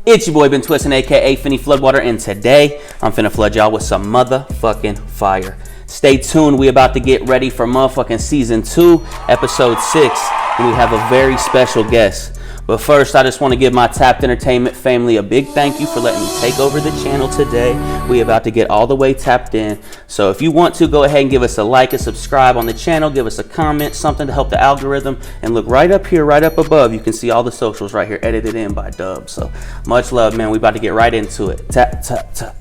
It's your boy been twisting, aka Finny Floodwater, and today I'm finna flood y'all with some motherfucking fire. Stay tuned, we about to get ready for motherfucking season 2, episode 6, and we have a very special guest. But first, I just want to give my Tapped Entertainment family a big thank you for letting me take over the channel today. We about to get all the way tapped in. So if you want to, go ahead and give us a like and subscribe on the channel. Give us a comment, something to help the algorithm. And look right up here, right up above. You can see all the socials right here, edited in by Dub. So much love, man. We about to get right into it. Tap, tap, tap.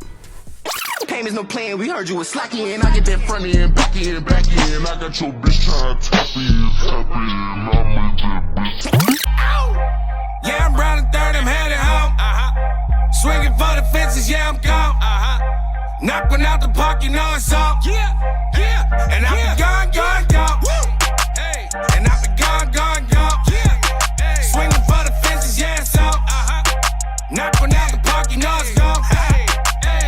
Payments no playing, we heard you was slacking, and I get that front end, back end, back end. I got your bitch trying to tap in, I made that bitch. Yeah, I'm round the third, I'm headed home. Swinging for the fences, yeah, I'm gone. Knocking out the park, you know it's on. Yeah. And I be gone. Hey. And I be gone. Yeah. Swinging for the fences, yeah, it's on. Knocking out the park, you know it's gone. Hey.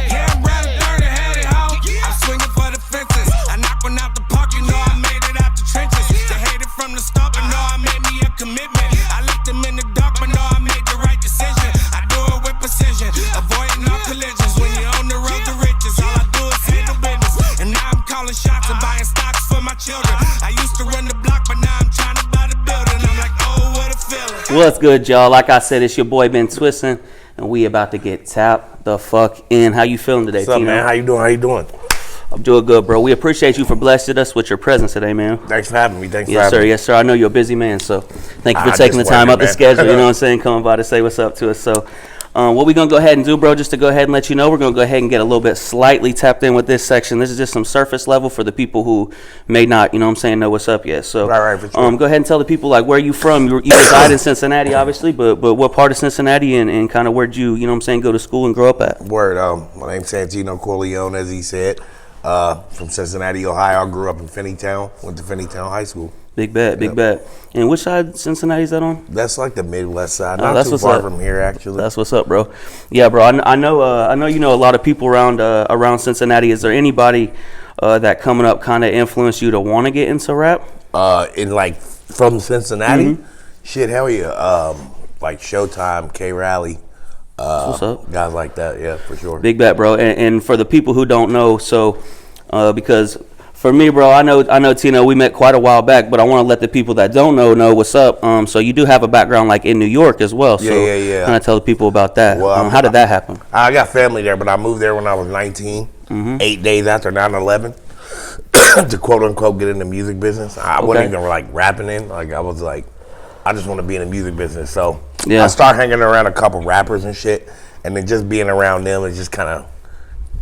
Yeah, I'm round the third, I'm headed home. I'm swinging for the fences. I knocking out the park, you know I made it out the trenches. They hated from the start, but know I made me a commitment. I left them in the dark, but know I made the right decision. I do it with precision, avoiding all collisions. When you're on the road to riches, all I do is handle business. And now I'm calling shots and buying stocks for my children. I used to run the block, but now I'm trying to buy the building. I'm like, oh, what a feeling. What's good, y'all? Like I said, it's your boy been twisting, and we about to get tapped the fuck in. How you feeling today, What's up, Tino? man? How you doing? I'm doing good, bro. We appreciate you for blessing us with your presence today, man. Thanks for having me. Yes, sir. I know you're a busy man, so thank you for taking the time out the schedule. You know what I'm saying? Coming by to say what's up to us. So, what we gonna go ahead and do, bro? Just to go ahead and let you know, we're gonna go ahead and get a little bit slightly tapped in with this section. This is just some surface level for the people who may not, you know what I'm saying, know what's up yet. So, right, for sure. Go ahead and tell the people like where you from. You reside in Cincinnati, obviously, but what part of Cincinnati and kind of where'd you know what I'm saying, go to school and grow up at? Word. My name's Santino Corleon, as he said. From Cincinnati, Ohio. I grew up in Finneytown. Went to Finneytown High School. Big bet. And which side of Cincinnati is that on? That's like the Midwest side. Oh, Not too far from here, actually. That's what's up, bro. Yeah, bro. I know you know a lot of people around Cincinnati. Is there anybody that coming up kind of influenced you to want to get into rap? From Cincinnati? Mm-hmm. Shit, hell yeah. Like Showtime, K Rally. What's up? Guys like that, yeah, for sure. Big bet, bro. And for the people who don't know, so because for me, bro, I know Tino, we met quite a while back, but I want to let the people that don't know what's up. So you do have a background like in New York as well. So yeah. Kind of tell the people about that. Well, how did that happen? I got family there, but I moved there when I was 19, 8 days after 9/11, to quote unquote get in the music business. I wasn't even like rapping in. Like I was like, I just want to be in the music business. So I started hanging around a couple rappers and shit, and then just being around them, it just kind of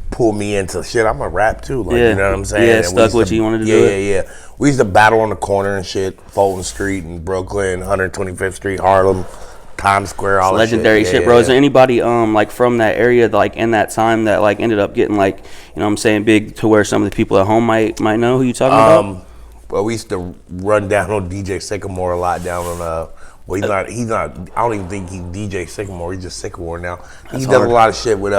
pulled me into shit. I'm a rap too, like, you know what I'm saying? Yeah, and stuck with you wanted to do it. Yeah. We used to battle on the corner and shit, Fulton Street in Brooklyn, 125th Street, Harlem, Times Square, all that legendary shit, bro. Is there anybody like from that area, like in that time, that like ended up getting like, you know what I'm saying, big to where some of the people at home might know who you talking about? Well, we used to run down on DJ Sycamore a lot down on well, he's not. I don't even think he's DJ Sycamore. He's just Sycamore now. He does a lot of shit with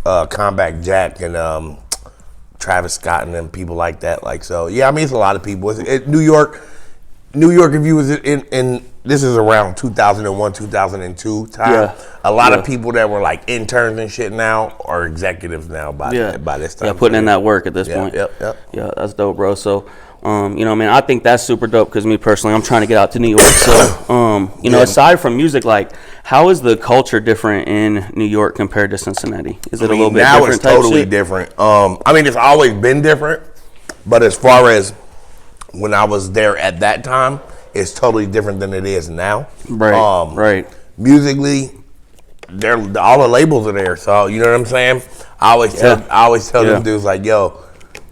Combat Jack and Travis Scott and them people like that. Like, so yeah, I mean, it's a lot of people. New York. If you was in this is around 2001, 2002 time. Yeah. A lot of people that were like interns and shit now are executives now by this time. Yeah, putting in that work at this point. Yep. Yeah, that's dope, bro. So. You know, man, I think that's super dope because me personally, I'm trying to get out to New York. So, you know, aside from music, like, how is the culture different in New York compared to Cincinnati? Is it a little bit now different? Now it's totally different. I mean, it's always been different, but as far as when I was there at that time, it's totally different than it is now. Right. Musically, all the labels are there, so you know what I'm saying. I always tell them dudes like, yo,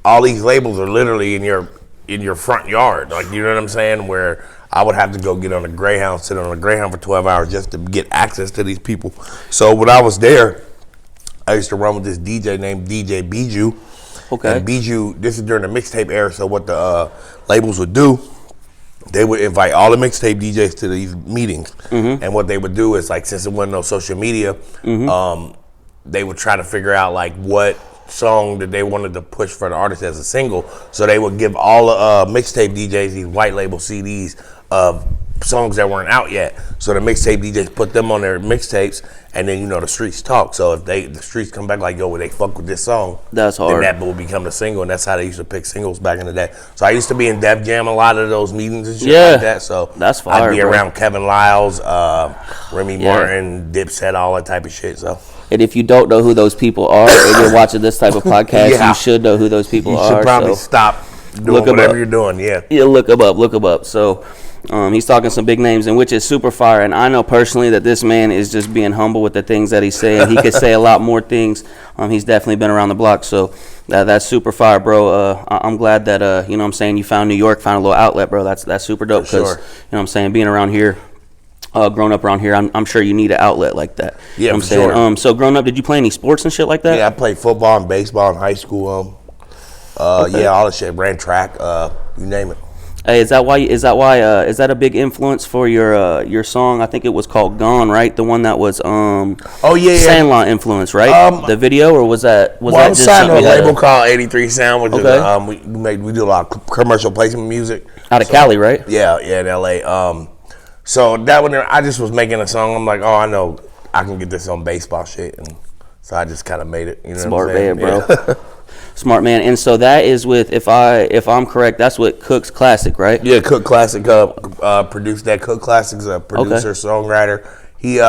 all these labels are literally in your front yard, like, you know what I'm saying, where I would have to go get on a Greyhound, sit on a Greyhound for 12 hours just to get access to these people. So when I was there, I used to run with this DJ named DJ Bijou. Okay. And Bijou, this is during the mixtape era, so what the labels would do, they would invite all the mixtape DJs to these meetings. And what they would do is, like, since there wasn't no social media, they would try to figure out, like, what song that they wanted to push for the artist as a single. So they would give all the mixtape DJs these white label CDs of songs that weren't out yet. So the mixtape DJs put them on their mixtapes, and then the streets talk. So if the streets come back like, yo, well, they fuck with this song, that's hard. Then that will become the single, and that's how they used to pick singles back in the day. So I used to be in Def Jam a lot of those meetings and shit like that. So that's fire, I'd be around Kevin Lyles, Remy Martin, Dipset, all that type of shit. So. And if you don't know who those people are, and you're watching this type of podcast, you should know who those people are. You should probably stop doing whatever you're doing. Yeah, look them up. So. He's talking some big names, and which is super fire. And I know personally that this man is just being humble with the things that he's saying. He could say a lot more things. He's definitely been around the block, so that's super fire, bro. I'm glad that you know what I'm saying, you found New York, found a little outlet, bro. That's super dope. Because you know what I'm saying, being around here, growing up around here, I'm sure you need an outlet like that. Yeah, you know what I'm saying. Sure. So growing up, did you play any sports and shit like that? Yeah, I played football and baseball in high school. Yeah, all the shit. Ran track. You name it. Hey, is that a big influence for your song? I think it was called "Gone," right? The one that was Sandlot influence, right? The video, or was that I was signed to a label called 83 Sound, which is we do a lot of commercial placement music out of Cali, right? Yeah, in LA. So that one, I just was making a song. I'm like, oh, I know I can get this on baseball shit, and so I just kind of made it. You know, smart what I'm man, bro. Smart man. And so that is with, if I'm correct, that's with Cook's Classic, right? Yeah, Cook Classic produced that. Cook Classic's a producer, songwriter. He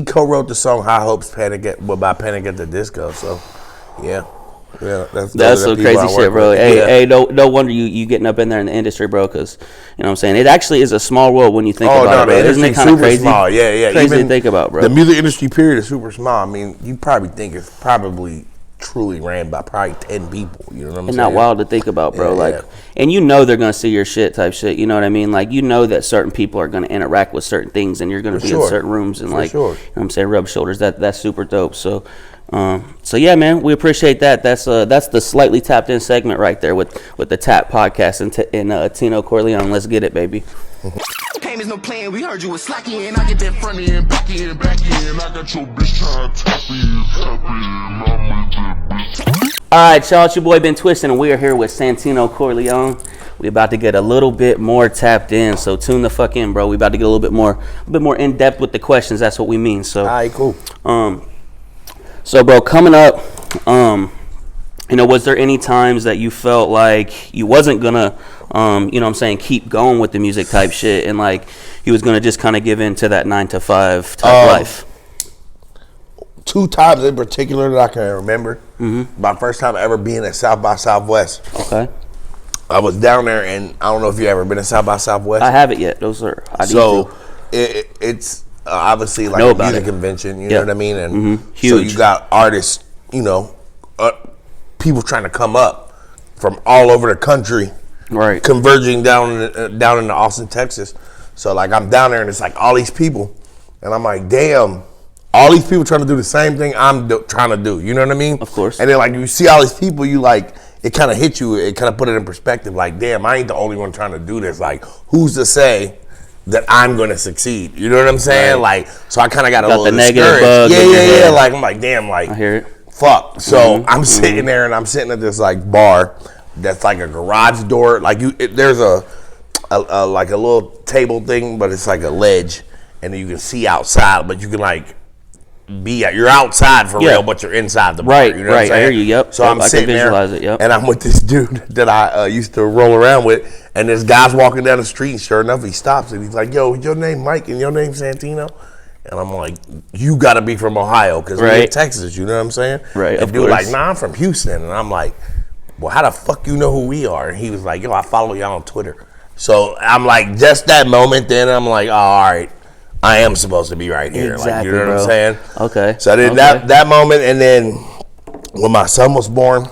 co-wrote the song "High Hopes" by Panic at the Disco. So, yeah, that's some crazy shit, bro. Hey, no wonder you getting up in there in the industry, bro. Because you know what I'm saying, it actually is a small world when you think about it, bro. Isn't it kind of crazy? Small. Yeah. Crazy to think about, bro. The music industry period is super small. I mean, you probably think it's probably truly ran by probably 10 people. You know what I'm saying? It's not wild to think about, bro. And you know they're gonna see your shit type shit. You know what I mean? Like, you know that certain people are gonna interact with certain things, and you're gonna be in certain rooms and you know what I'm saying, rub shoulders. That's super dope. So yeah, man, we appreciate that. That's the slightly tapped in segment right there with the Tap Podcast and Tino Corleon. Let's get it, baby. Payments no plan, we heard you was slacking, and I get that front end, back end. I got your bitch trying to tap in. Alright, y'all, it's your boy Ben Twistin', and we are here with Santino Corleon. We about to get a little bit more tapped in, so tune the fuck in, bro. We about to get a little bit more in depth with the questions. That's what we mean. So, alright, cool. So, bro, coming up, you know, was there any times that you felt like you wasn't gonna, you know what I'm saying, keep going with the music type shit, and like you was gonna just kind of give in to that 9 to 5 type life? 2 times in particular that I can remember. My first time ever being at South by Southwest. Okay. I was down there, and I don't know if you ever been to South by Southwest. I haven't yet, no sir. It's obviously like a music convention. You know what I mean? And huge. So you got artists, you know, people trying to come up from all over the country, right? Converging down into Austin, Texas. So like I'm down there, and it's like all these people, and I'm like, damn. All these people trying to do the same thing I'm trying to do. You know what I mean? Of course. And then like you see all these people, you like, it kind of hits you. It kind of put it in perspective. Like, damn, I ain't the only one trying to do this. Like, who's to say that I'm going to succeed? You know what I'm saying? Right. Like, so I kind of got a little negative bug. Yeah. Like, I'm like, damn, like, I hear it. Fuck. So I'm sitting there, and I'm sitting at this like bar that's like a garage door. Like there's a like a little table thing, but it's like a ledge, and then you can see outside, but you can like. You're outside for real, but you're inside the bar. Right, you know what I'm I hear you. Yep. So I'm sitting there, and I'm with this dude that I used to roll around with, and this guy's walking down the street, and sure enough, he stops, and he's like, "Yo, your name Mike, and your name Santino?" And I'm like, "You got to be from Ohio, because we're in Texas." You know what I'm saying? Right. And dude like, "Nah, I'm from Houston," and I'm like, "Well, how the fuck you know who we are?" And he was like, "Yo, I follow y'all on Twitter." So I'm like, just that moment, then I'm like, oh, all right. I am supposed to be right here. Exactly, like, you know what I'm saying? Okay. So I did that moment, and then when my son was born,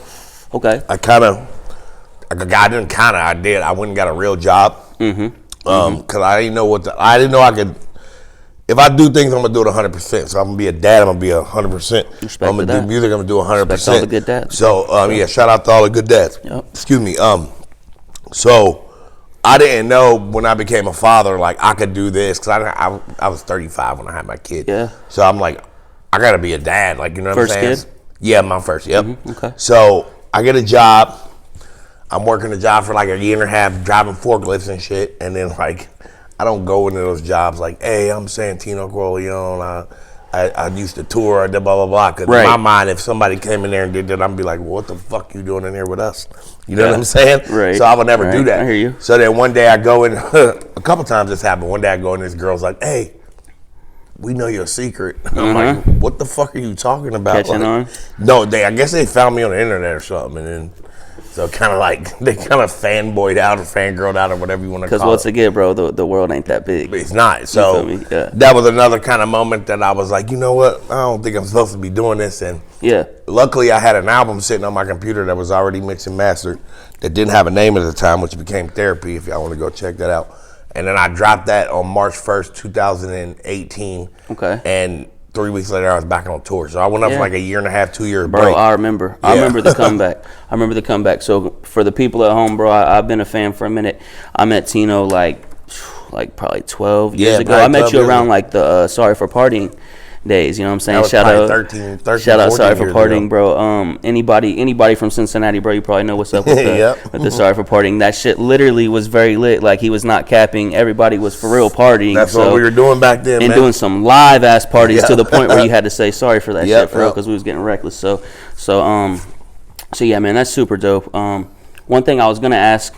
I did. I went and got a real job. Because I didn't know I could. If I do things, I'm gonna do it 100%. So I'm gonna be a dad. I'm gonna be 100%. I'm gonna do music. I'm gonna do 100%. Respect all the good dads. So shout out to all the good dads. Yep. Excuse me. So. I didn't know when I became a father, like, I could do this, because I was 35 when I had my kid. Yeah. So I'm like, I got to be a dad, like, you know what I'm saying? First kid? Yeah, my first, yep. Okay. So I get a job. I'm working a job for like a year and a half, driving forklifts and shit, and then, like, I don't go into those jobs like, hey, I'm Santino Corleon. I used to tour, blah, blah, blah. Because in my mind, if somebody came in there and did that, I'd be like, well, what the fuck you doing in here with us? You know what I'm saying? Right. So I would never do that. I hear you. So then one day I go in, a couple times this happened. One day I go in, this girl's like, hey, we know your secret. I'm like, what the fuck are you talking about? Catching on? No, I guess they found me on the internet or something. And then, so kind of like, they kind of fanboyed out or fangirled out or whatever you want to call it. Because once again, bro, the world ain't that big. It's not. So that was another kind of moment that I was like, you know what? I don't think I'm supposed to be doing this. And luckily I had an album sitting on my computer that was already mixed and mastered that didn't have a name at the time, which became Therapy, if y'all want to go check that out. And then I dropped that on March 1st, 2018. Okay. And 3 weeks later, I was back on tour. So I went up for like a year and a half, 2 year break. Bro, I remember. I remember the comeback. So for the people at home, bro, I've been a fan for a minute. I met Tino like probably 12 years ago. I met you around like the Sorry for Partying days, you know what I'm saying? Shout out 13, shout out Sorry for Partying, bro. Anybody from Cincinnati, bro, you probably know what's up with the, with the Sorry for Partying. That shit literally was very lit. Like, he was not capping. Everybody was for real partying. That's what we were doing back then, and doing some live ass parties to the point where you had to say sorry for that shit for real, because we was getting reckless. So yeah, man, that's super dope. One thing I was gonna ask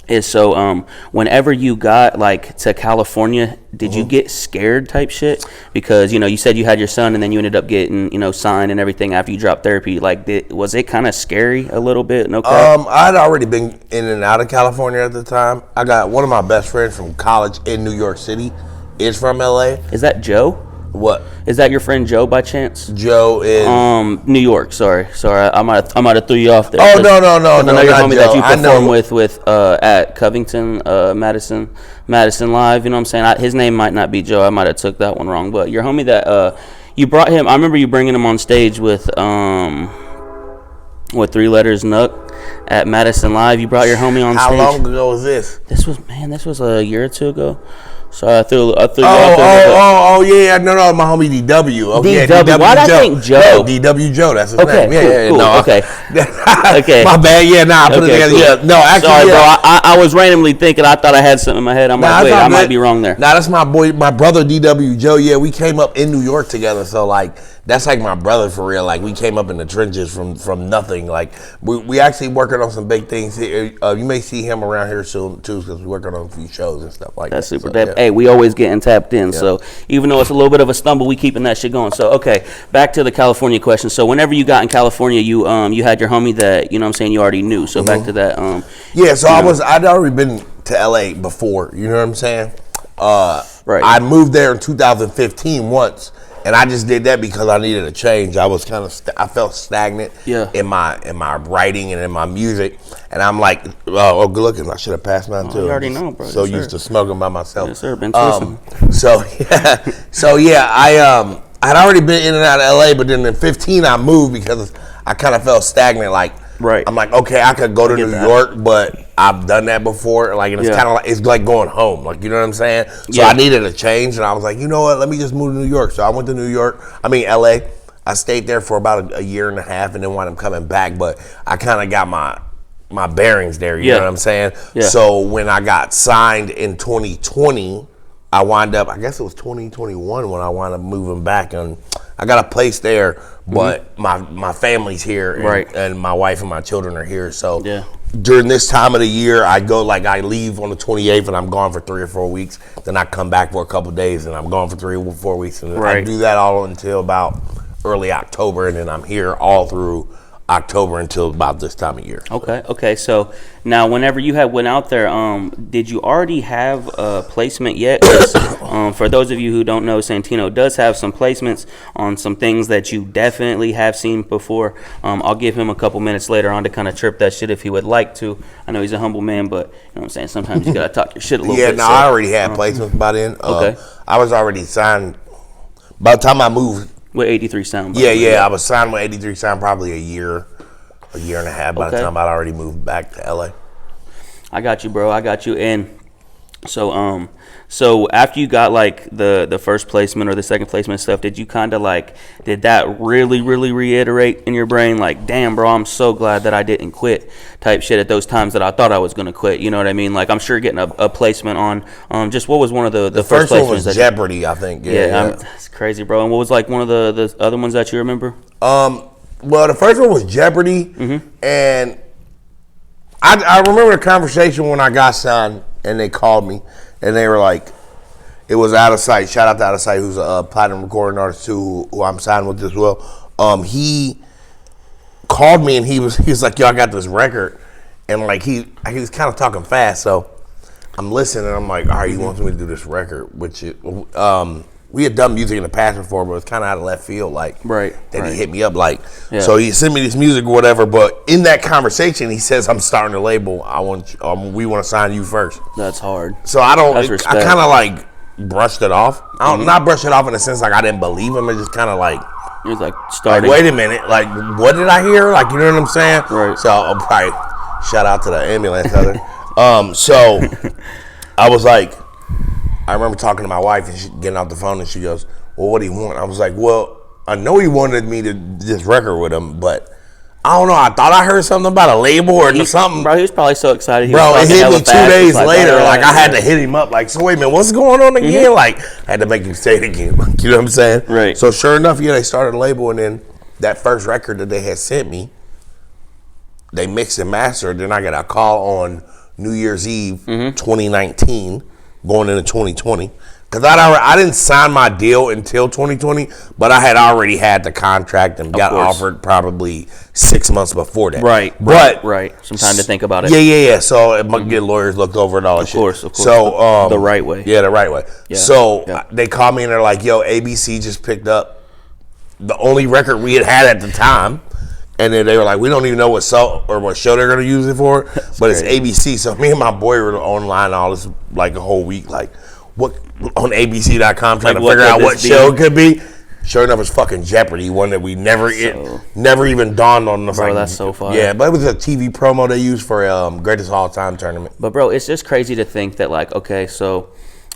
is, so whenever you got like to California, did you get scared type shit? Because, you know, you said you had your son and then you ended up getting, you know, signed and everything after you dropped Therapy. Like, was it kind of scary a little bit? No crap? I'd already been in and out of California at the time. I got one of my best friends from college in New York City is from LA. Is that Joe? What? Is that your friend Joe by chance? Joe in New York. Sorry. I might have threw you off there. Oh, no, I know your homie Joe. that you perform with at Covington, Madison Live. You know what I'm saying? His name might not be Joe. I might have took that one wrong. But your homie that you brought him. I remember you bringing him on stage with 3 Letters Nook at Madison Live. You brought your homie on stage. How long ago was this? This was a year or two ago. So I threw you off there. Yeah, no, my homie DW. Okay, DW. Why'd I think Joe? No, DW Joe, that's his name. Cool. Okay. My bad, I put it together. Cool. Yeah, no, actually. Sorry, bro, I was randomly thinking, I thought I had something in my head. I'm like, wait, I might be wrong there. That's my boy, my brother DW Joe. Yeah, we came up in New York together, so like, that's like my brother for real. Like, we came up in the trenches from nothing. Like, we actually working on some big things here. You may see him around here soon too, because we're working on a few shows and stuff like that. That's super dope. Hey, we always getting tapped in. So even though it's a little bit of a stumble, we keeping that shit going. So okay, back to the California question. So whenever you got in California, you had your homie that, you know what I'm saying, you already knew. So back to that. So I'd already been to LA before. You know what I'm saying? Right. I moved there in 2015 once. And I just did that because I needed a change. I was kind of, I felt stagnant in my writing and in my music. And I'm like, oh, good looking. I should have passed mine too. You already know, bro. So used to smoking by myself. Yes, sir. Been twisting. I had already been in and out of LA, but then in 15 I moved because I kind of felt stagnant. Like, I'm like, okay, I could go to New York, but I've done that before. Like, and it's kind of like, it's like going home. Like, you know what I'm saying? So I needed a change, and I was like, you know what? Let me just move to New York. So I went to LA. I stayed there for about a year and a half, and then wound up coming back. But I kind of got my bearings there. You know what I'm saying? Yeah. So when I got signed in 2020, I wound up, I guess it was 2021 when I wound up moving back, and I got a place there, but my family's here, and my wife and my children are here. So during this time of the year, I leave on the 28th, and I'm gone for 3 or 4 weeks. Then I come back for a couple of days, and I'm gone for 3 or 4 weeks. And I do that all until about early October, and then I'm here all through October until about this time of year. Okay. So now, whenever you had went out there, did you already have a placement yet? 'Cause, for those of you who don't know, Santino does have some placements on some things that you definitely have seen before. I'll give him a couple minutes later on to kind of chirp that shit if he would like to. I know he's a humble man, but you know what I'm saying, sometimes you gotta talk your shit a little bit. I already had placements by then. I was already signed by the time I moved. With 83 Sound. I was signed with 83 Sound probably a year and a half by the time I'd already moved back to LA. I got you, bro. I got you. And so So after you got like the first placement or the second placement stuff, did you kind of like, did that really reiterate in your brain like, damn bro, I'm so glad that I didn't quit type shit at those times that I thought I was gonna quit? You know what I mean? Like I'm sure getting a placement on just what was one of the first one placements? was Jeopardy, I think. That's crazy, bro. And what was like one of the other ones that you remember? Well, the first one was Jeopardy, and I remember the conversation when I got signed, and they called me, and they were like, it was Out of Sight. Shout out to Out of Sight, who's a platinum recording artist too, who I'm signed with as well. He called me, and he was like, yo, I got this record, and like he was kind of talking fast, so I'm listening, and I'm like, all right, he wants me to do this record, which we had done music in the past before, but it's kind of out of left field, like, he hit me up, like, so he sent me this music or whatever, but in that conversation, he says, I'm starting a label, we want to sign you first. That's hard. So I kind of like brushed it off. I don't, not brush it off in the sense like I didn't believe him, it just kind of like, it was like starting. Like, wait a minute, like, what did I hear? Like, you know what I'm saying? Right. So I'll probably shout out to the ambulance other. So I was like, I remember talking to my wife and she getting off the phone and she goes, well, what do you want? I was like, well, I know he wanted me to do this record with him, but I don't know. I thought I heard something about a label or something. Bro, he was probably so excited. Bro, it hit me 2 days later. Like, I had to hit him up. Like, so wait a minute, what's going on again? Like, I had to make him say it again. Like, you know what I'm saying? Right. So sure enough, they started a label, and then that first record that they had sent me, they mixed and mastered. Then I got a call on New Year's Eve, 2019, going into 2020. Because I didn't sign my deal until 2020, but I had already had the contract and got offered probably 6 months before that. Right. Some time to think about it. Yeah. So it might get lawyers looked over and all that shit. Of course. So the right way. Yeah, the right way. Yeah. So they called me and they're like, yo, ABC just picked up the only record we had at the time. And then they were like, we don't even know what show they're going to use it for, but it's ABC. So me and my boy were online all this, like a whole week, like, what on ABC.com trying to figure out what show it could be. Sure enough, it's fucking Jeopardy, one that we never even dawned on the bro, that's so fun. Yeah, but it was a TV promo they used for Greatest All Time tournament. But bro, it's just crazy to think that like, okay, so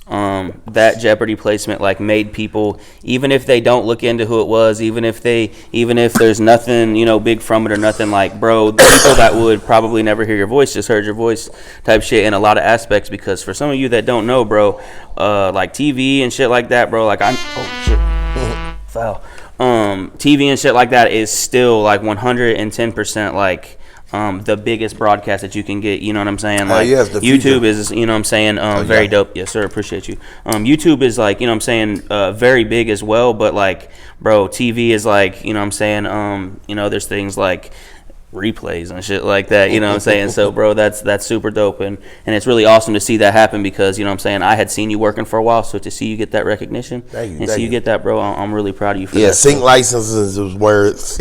that Jeopardy placement like made people, even if they don't look into who it was, even if there's nothing, big from it or nothing, like, bro, the people that would probably never hear your voice just heard your voice type shit in a lot of aspects. Because for some of you that don't know, bro, like TV and shit like that, bro, like foul. TV and shit like that is still like 110% like the biggest broadcast that you can get, you know what I'm saying? Like, YouTube is, you know what I'm saying, very dope. Yes, sir, appreciate you. YouTube is like, you know what I'm saying, very big as well, but like, bro, TV is like, you know what I'm saying, there's things like replays and shit like that, you know what I'm saying? So, bro, that's super dope, and it's really awesome to see that happen because, you know what I'm saying, I had seen you working for a while, so to see you get that recognition you get that, bro, I'm really proud of you for that. Yeah, sync licensing is where it's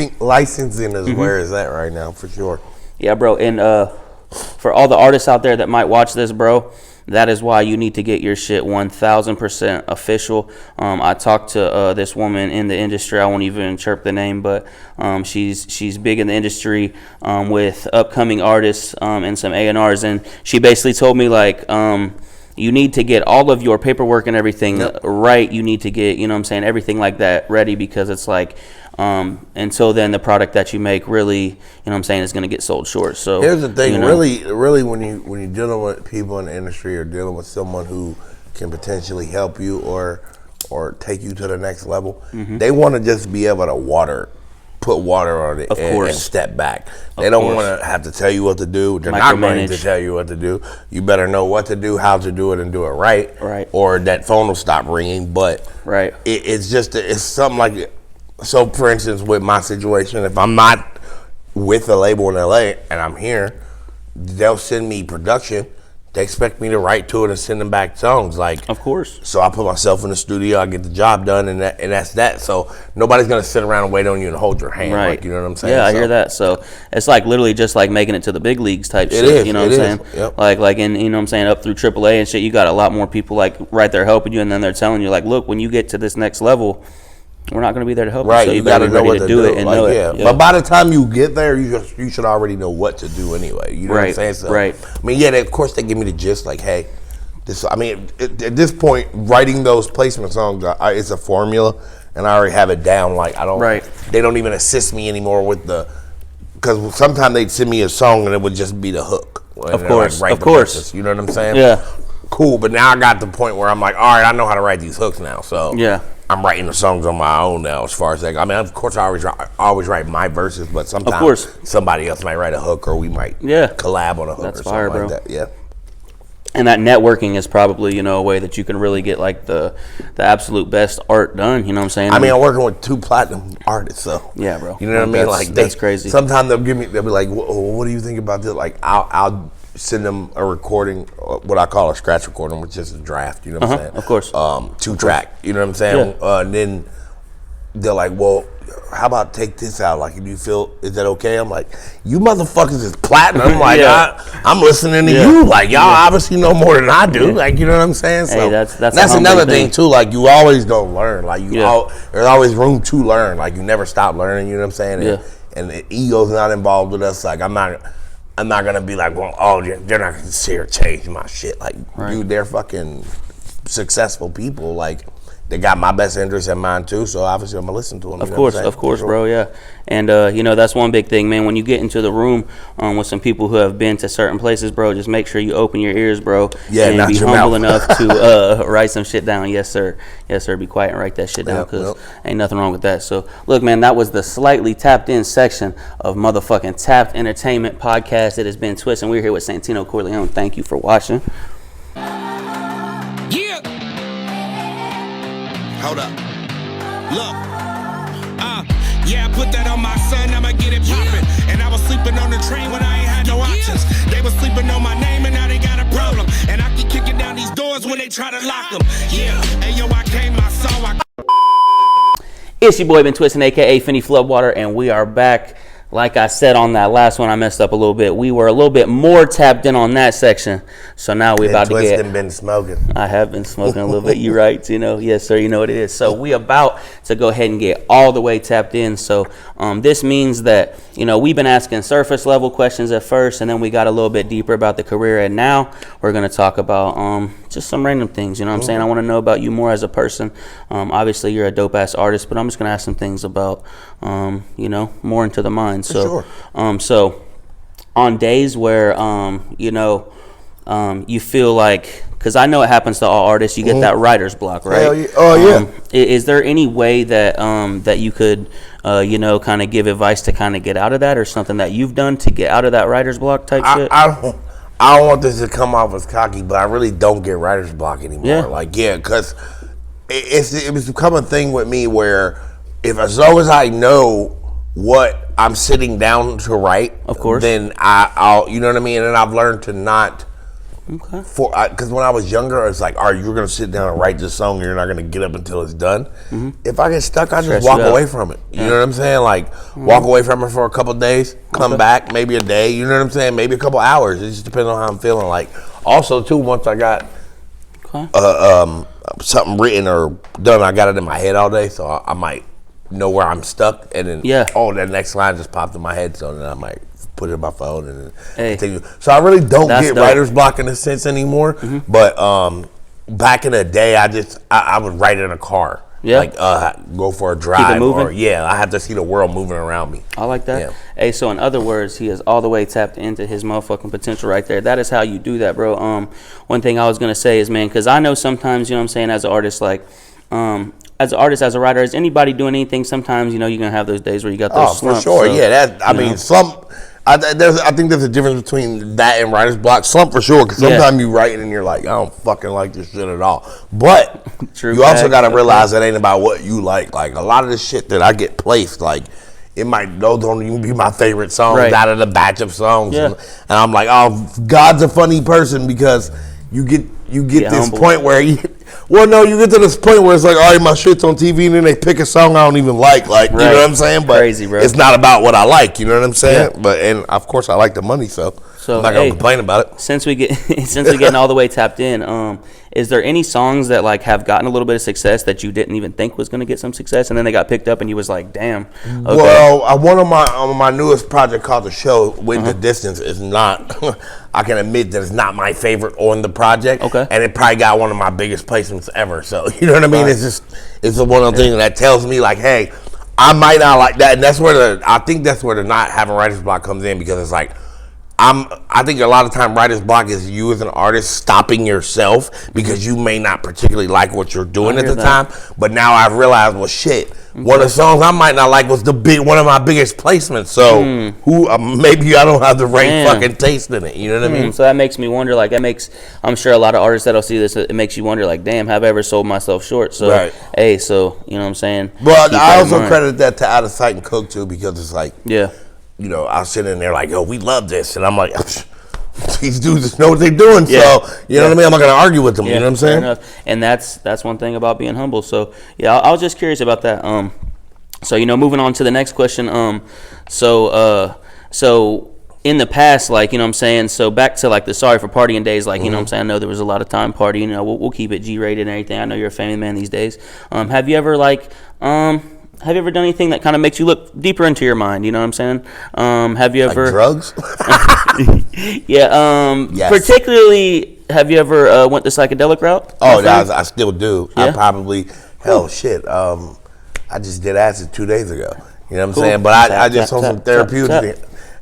at right now, for sure. Yeah, bro, and for all the artists out there that might watch this, bro, that is why you need to get your shit 1,000% official. I talked to this woman in the industry. I won't even chirp the name, but she's big in the industry with upcoming artists and some A&Rs, and she basically told me, like, you need to get all of your paperwork and everything right. You need to get, you know what I'm saying, everything like that ready, because it's like, until then the product that you make really, you know what I'm saying, is going to get sold short. So here's the thing, really when you're dealing with people in the industry or dealing with someone who can potentially help you or take you to the next level, they want to just be able to put water on it and step back. They don't want to have to tell you what to do. They're not going to tell you what to do. You better know what to do, how to do it, and do it right. Or that phone will stop ringing. But it's something like, so for instance, with my situation, if I'm not with a label in LA and I'm here, they'll send me production. They expect me to write to it and send them back songs. Like, of course. So I put myself in the studio, I get the job done, and that's that. So nobody's gonna sit around and wait on you and hold your hand. Like, you know what I'm saying? Yeah, I hear that. So it's like literally just like making it to the big leagues type shit. Is, you know what I'm saying? Yep. Like in, you know what I'm saying, up through AAA and shit, you got a lot more people like right there helping you, and then they're telling you like, look, when you get to this next level, we're not going to be there to help you. So you got to be ready to do it and know it. But by the time you get there, you should already know what to do anyway. You know what I'm saying? So, I mean, of course they give me the gist, like, hey, At this point, writing those placement songs, it's a formula, and I already have it down. Like I don't, they don't even assist me anymore with because sometimes they'd send me a song and it would just be the hook. Of course, of course. Verses, you know what I'm saying? Yeah. Cool, but now I got to the point where I'm like, all right, I know how to write these hooks now. So yeah, I'm writing the songs on my own now. As far as that, I mean, of course, I always write my verses, but sometimes somebody else might write a hook, or we might collab on a hook. That's or something fire, bro. Like that. Yeah. And that networking is probably, a way that you can really get like the absolute best art done. You know what I'm saying? I mean, I'm working with 2 platinum artists, so yeah, bro. You know what I mean? Like that's crazy. Sometimes they'll be like, "What do you think about this?" Like I'll send them a recording, what I call a scratch recording, which is a draft. You know what I'm saying? Of course. 2-track. You know what I'm saying? Yeah. And then they're like, "Well, how about take this out? Like, do you feel, is that okay?" I'm like, "You motherfuckers is platinum." Like, I'm listening to you. Like, y'all obviously know more than I do. Like, you know what I'm saying? So hey, that's another thing too. Like, you always gonna learn. Like, there's always room to learn. Like, you never stop learning. You know what I'm saying? And the ego's not involved with us. Like, I'm not gonna be like, well, they're not gonna sit here and change my shit. Like, dude, they're fucking successful people. Like, they got my best interest in mind too, so obviously I'm gonna listen to them. Of course, bro. Yeah, and that's one big thing, man. When you get into the room with some people who have been to certain places, bro, just make sure you open your ears, bro. Yeah, and be humble enough to write some shit down. Yes, sir. Yes, sir. Be quiet and write that shit down, because ain't nothing wrong with that. So, look, man, that was the slightly tapped in section of motherfucking Tapped Entertainment Podcast. It has been Twist, and we're here with Santino Corleon. Thank you for watching. Hold up. Look. Yeah, I put that on my son, I'ma get it poppin'. And I was sleeping on the train when I ain't had no options. They was sleeping on my name and now they got a problem. And I keep kicking down these doors when they try to lock them. Yeah, hey yo, I came, I saw, It's your boy Ben Twistin, aka Finny Floodwater, and we are back. Like I said on that last one, I messed up a little bit. We were a little bit more tapped in on that section. So now we about to get... been smoking. I have been smoking a little bit. You right, Yes, sir, you know what it is. So we about to go ahead and get all the way tapped in. So this means that, we've been asking surface level questions at first, and then we got a little bit deeper about the career. And now we're going to talk about just some random things. You know what I'm saying? I want to know about you more as a person. Obviously, you're a dope-ass artist, but I'm just going to ask some things about, more into the mind. So, so on days where, you feel like, because I know it happens to all artists, you get that writer's block, right? Is there any way that that you could, kind of give advice to kind of get out of that, or something that you've done to get out of that writer's block type shit? I don't want this to come off as cocky, but I really don't get writer's block anymore. Because it was become a thing with me where as long as I know what I'm sitting down to write, of course, then I'll, you know what I mean? And I've learned to not, because when I was younger, it's like, all right, you're going to sit down and write this song and you're not going to get up until it's done. Mm-hmm. If I get stuck, I just walk away from it. You know what I'm saying? Like, walk away from it for a couple of days, come back, maybe a day, you know what I'm saying? Maybe a couple hours. It just depends on how I'm feeling. Like, also, too, once I got something written or done, I got it in my head all day, so I might know where I'm stuck, and then that next line just popped in my head, so then I might put it in my phone and continue. So I really don't get writer's block in a sense anymore. But back in the day, I would write in a car. Go for a drive, or I have to see the world moving around me. I like that. Hey, so in other words, he is all the way tapped into his motherfucking potential right there. That is how you do that, bro. One thing I was gonna say is, man, because I know sometimes, you know what I'm saying, as an artist, like as an artist, as a writer, is anybody doing anything? Sometimes, you're going to have those days where you got those slumps. For sure, slump. I think there's a difference between that and writer's block. Slump for sure, because sometimes you write and you're like, I don't fucking like this shit at all. But you also got to realize it ain't about what you like. Like, a lot of the shit that I get placed, like, those don't even be my favorite songs out of the batch of songs. And I'm like, oh, God's a funny person, because you get this point where you get to this point where it's like, all right, my shit's on TV, and then they pick a song I don't even like, you know what I'm saying? But crazy, bro. It's not about what I like, you know what I'm saying? And of course I like the money, so I'm not gonna complain about it. Since we're getting all the way tapped in, is there any songs that like have gotten a little bit of success that you didn't even think was gonna get some success, and then they got picked up and you was like, damn? Okay. Well, one of my newest project called The Show, With the Distance, is not I can admit that it's not my favorite on the project. Okay. And it probably got one of my biggest placements ever. So, you know what I mean? Right. It's one of the things that tells me, like, hey, I might not like that. And I think that's where the not having writer's block comes in, because it's like, I think a lot of time writer's block is you as an artist stopping yourself because you may not particularly like what you're doing at the time. But now I've realized, well, shit, one of the songs I might not like was one of my biggest placements. So maybe I don't have the right fucking taste in it. You know what I mean? So that makes me wonder. Like, I'm sure a lot of artists that'll see this, it makes you wonder. Like, damn, have I ever sold myself short? So hey, so you know what I'm saying. But I also credit that to Out of Sight and Coke too, because it's like, you know, I was sitting in there like, yo, we love this. And I'm like, these dudes just know what they're doing. So, you know what I mean? I'm not going to argue with them. You know what I'm saying? And that's one thing about being humble. So, yeah, I was just curious about that. So, you know, moving on to the next question. So in the past, like, you know what I'm saying? So back to like the Sorry for Partying days, like, you know what I'm saying? I know there was a lot of time partying. You know, we'll keep it G-rated and everything. I know you're a family man these days. Have you ever done anything that kind of makes you look deeper into your mind? You know what I'm saying? Have you ever... Like drugs? Yes. Particularly, have you ever went the psychedelic route? Oh, I still do. Yeah? I probably... Hell, shit. I just did acid 2 days ago. You know what I'm saying? But I just on some therapeutic...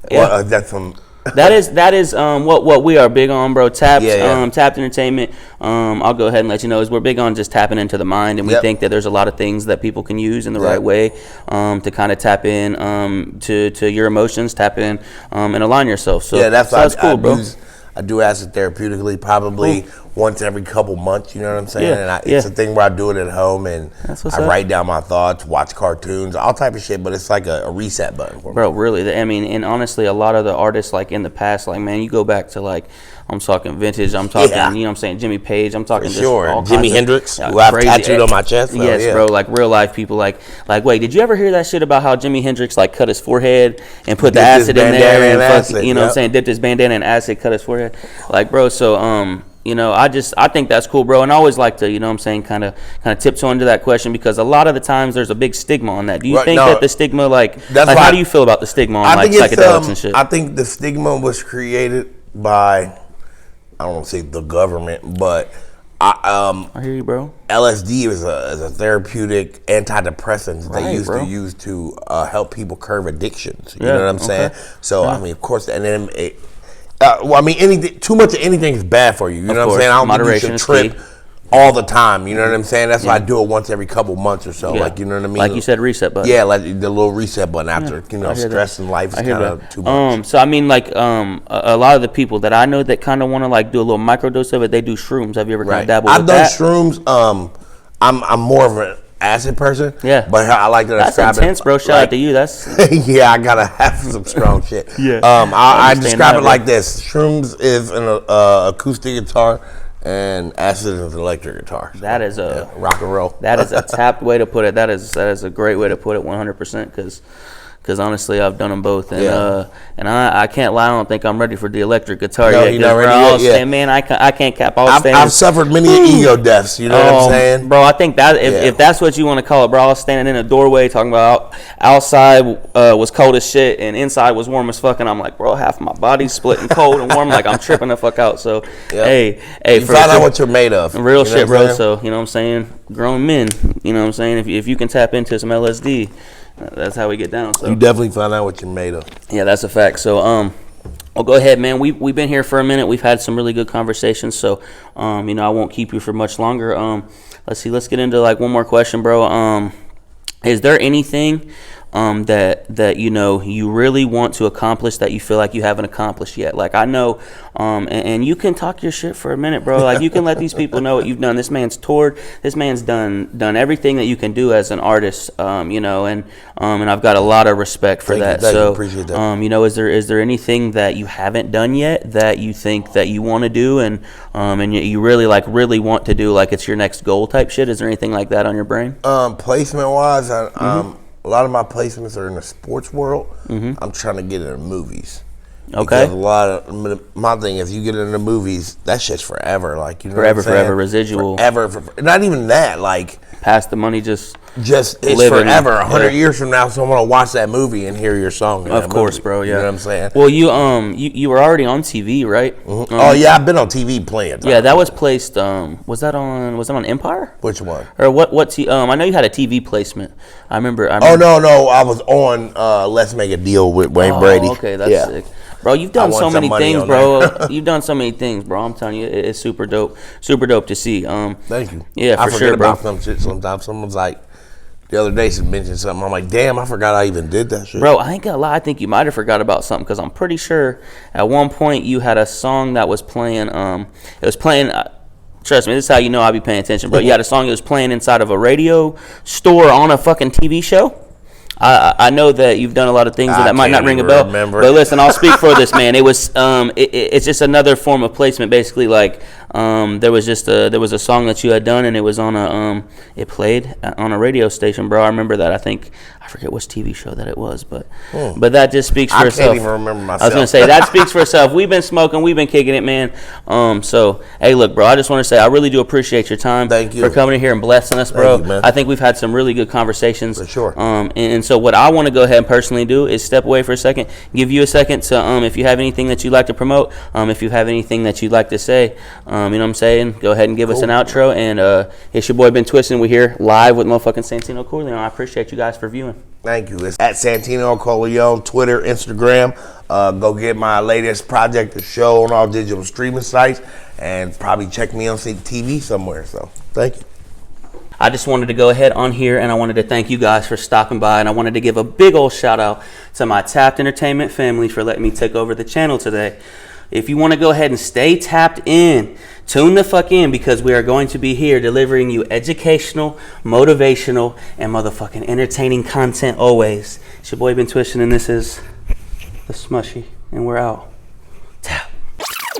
that's some... That is what we are big on, bro. Tapped entertainment. I'll go ahead and let you know is we're big on just tapping into the mind, and we think that there's a lot of things that people can use in the right way to kind of tap in to your emotions, tap in and align yourself. So that's cool, bro. I do acid therapeutically, probably once every couple months. You know what I'm saying? And it's a thing where I do it at home, and I write down my thoughts, watch cartoons, all type of shit. But it's like a reset button for me. Bro, really. I mean, and honestly, a lot of the artists, like in the past, like, man, you go back to like, I'm talking vintage. I'm talking, you know what I'm saying, Jimmy Page. I'm talking just all Jimi Hendrix, who I've tattooed on my chest. So, yes, bro, like real life people. Like, wait, did you ever hear that shit about how Jimi Hendrix like cut his forehead and put the acid in there and fucking, you know what I'm saying, dipped his bandana in acid, cut his forehead, like, bro. So you know, I think that's cool, bro. And I always like to, you know what I'm saying, kind of tiptoe into that question, because a lot of the times there's a big stigma on that. Do you think that the stigma, like how do you feel about the stigma on like psychedelics and shit? I think the stigma was created by, I don't want to say the government, but I hear you, bro. LSD is a therapeutic antidepressant they used to use to help people curb addictions. You know what I'm saying? So I mean, of course, and then well, I mean, anything too much of anything is bad for you. You know what I'm saying? I don't think you should trip all the time. You know what I'm saying? That's why I do it once every couple months or so. Like, you know what I mean? Like you said, reset button. Yeah, like the little reset button after stress in life is kind of too much. So I mean, like a lot of the people that I know that kind of want to like do a little microdose of it, they do shrooms. Have you ever kind of dabbled with that? I've done shrooms. I'm more of an acid person. Yeah, but I like to describe it. That's intense, bro. Shout out to you. That's yeah. I gotta have some strong shit. I describe it like this: shrooms is an acoustic guitar, and acid is an electric guitar. So, that is a rock and roll. That is a tapped way to put it. That is a great way to put it, 100%. Because honestly, I've done them both, and I can't lie. I don't think I'm ready for the electric guitar yet. You're not ready yet. Man, I can't cap. I've suffered many ego deaths. You know what I'm saying, bro? I think that if that's what you want to call it, bro, I was standing in a doorway talking about outside was cold as shit and inside was warm as fuck, and I'm like, bro, half my body's splitting cold and warm, like I'm tripping the fuck out. So hey, you find out what you're made of. Real shit, bro. So you know what I'm saying? Grown men. You know what I'm saying? If you can tap into some LSD. That's how we get down. So you definitely find out what you're made of. Yeah, that's a fact. So well, go ahead, man. We've been here for a minute. We've had some really good conversations. So you know, I won't keep you for much longer. Let's see. Let's get into like one more question, bro. Is there anything that you know you really want to accomplish that you feel like you haven't accomplished yet? Like I know, and you can talk your shit for a minute, bro. Like you can let these people know what you've done. This man's toured. This man's done everything that you can do as an artist. You know, and I've got a lot of respect for that. So appreciate that. you know, is there anything that you haven't done yet that you think that you want to do and you really want to do, like it's your next goal type shit? Is there anything like that on your brain? Placement wise, a lot of my placements are in the sports world. I'm trying to get into movies. Okay. Because my thing is, you get into movies, that shit's forever. Like, you know forever, residual. Forever. Not even that. Like, past the money, just just it's living, forever. 100 years from now, someone will watch that movie and hear your song. Of course, movie. bro. Yeah, you know what I'm saying. Well, you were already on TV, right? Oh yeah, I've been on TV playing. Yeah, that was placed. Was that on Empire? Which one? Or what? I know you had a TV placement. I remember. Oh no, I was on Let's Make a Deal with Wayne Brady. Okay, that's sick. Bro, you've done so many things, bro. You've done so many things, bro. I'm telling you, it's super dope to see. Thank you. Yeah, I for forget sure, bro. about some shit sometimes. Someone's like, the other day, she mentioned something. I'm like, damn, I forgot I even did that shit. Bro, I ain't gonna lie. I think you might have forgot about something because I'm pretty sure at one point you had a song that was playing. It was playing. Trust me, this is how you know I be paying attention, bro. You had a song that was playing inside of a radio store on a fucking TV show. I know that you've done a lot of things that might not ring a bell. Remember. But listen, I'll speak for this, man. It was it's just another form of placement, basically. Like there was a song that you had done, and it was on it played on a radio station, bro. I remember that. I forget which TV show that it was, but that just speaks for itself. I can't even remember myself. I was gonna say that speaks for itself. We've been smoking, we've been kicking it, man. So hey, look, bro, I just want to say I really do appreciate your time. Thank you for coming in here and blessing us, bro. Thank you, man. I think we've had some really good conversations. For sure. And so what I want to go ahead and personally do is step away for a second, give you a second to if you have anything that you'd like to promote, if you have anything that you'd like to say, you know what I'm saying, go ahead and give us an outro. And it's your boy Ben Twistin. We're here live with motherfucking Santino Corleon. I appreciate you guys for viewing. Thank you. It's at Santino Corleon, Twitter, Instagram. Go get my latest project, The Show, on all digital streaming sites, and probably check me on TV somewhere. So thank you. I just wanted to go ahead on here and I wanted to thank you guys for stopping by, and I wanted to give a big old shout out to my Tapped Entertainment family for letting me take over the channel today. If you want to go ahead and stay tapped in, tune the fuck in, because we are going to be here delivering you educational, motivational, and motherfucking entertaining content always. It's your boy Ben Twistin, and this is The Smushy, and we're out. Tap.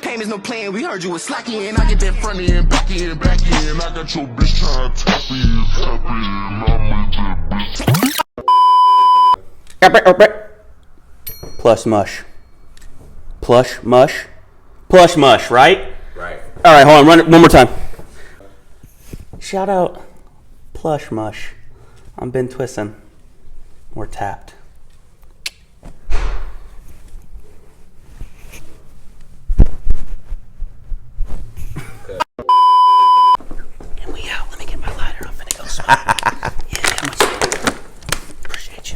Payments no playing, we heard you was slacking, and I get that front end, back end, back end. I got your bitch trying to tap in, I made that bitch. Plush mush. Plush mush. Plush mush, right? Right. All right, hold on, run it one more time. Shout out Plush Mush. I'm Ben Twistin. We're tapped. And we out. Let me get my lighter. I'm finna go smoke. Yeah, much appreciate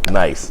you. Nice.